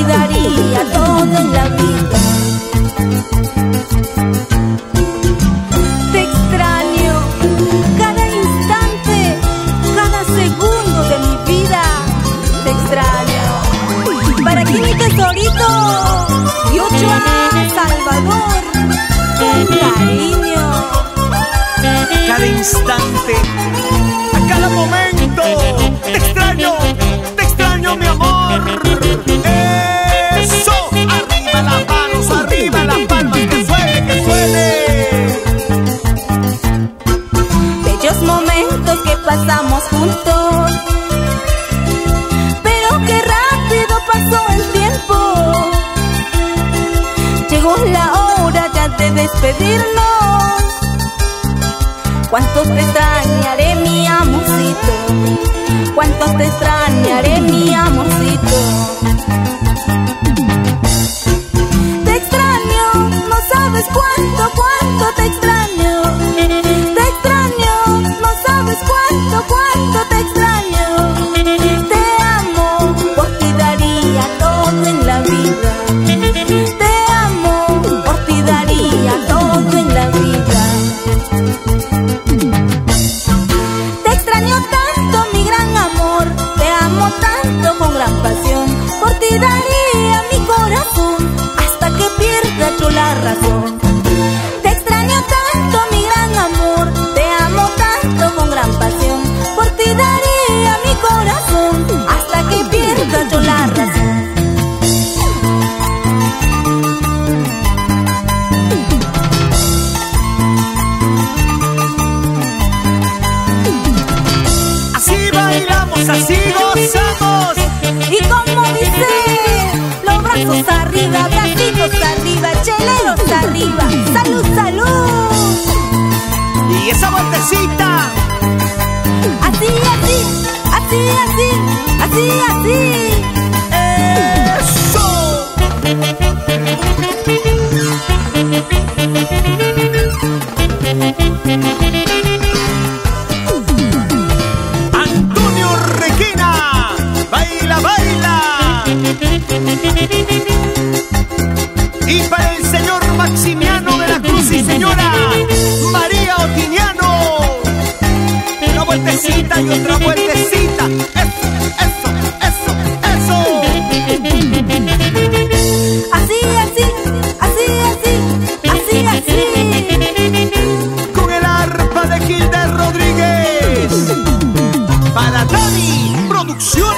daría todo en la vida. Te extraño cada instante, cada segundo de mi vida. Te extraño. Para ti mi tesorito, y Ochoa Salvador, con cariño. Cada instante, a cada momento, te extraño mi amor. Eso, arriba las palmas, que suene. Bellos momentos que pasamos juntos, pero qué rápido pasó el tiempo. Llegó la hora ya de despedirnos. Cuántos te extrañaré, mi amorcito. Cuántos te extrañaré, mi amorcito. Te extraño, no sabes cuánto te extraño. Te extraño, no sabes cuánto te extraño. Te amo, por ti daría todo en la vida. Te amo, por ti daría todo en la vida. Te extraño tanto, mi gran amor. Te amo tanto, con gran pasión. Por ti daría mi corazón hasta que pierda yo la razón. Te extraño tanto, mi gran amor. Te amo tanto, con gran pasión. Por ti daría mi corazón hasta que pierda yo la razón. Así gozamos. Y como dice, los brazos arriba, bracitos arriba, cheleros arriba. ¡Salud, salud! Y esa vueltecita. Así, así. Eso. Y para el señor Maximiano de la Cruz y señora María Otiniano, una vueltecita y otra vueltecita. Eso. Así. Con el arpa de Gilda Rodríguez, para Dani Producciones.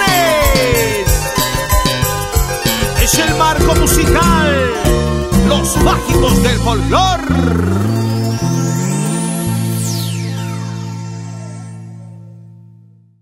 Es el marco musical, los mágicos del folclor.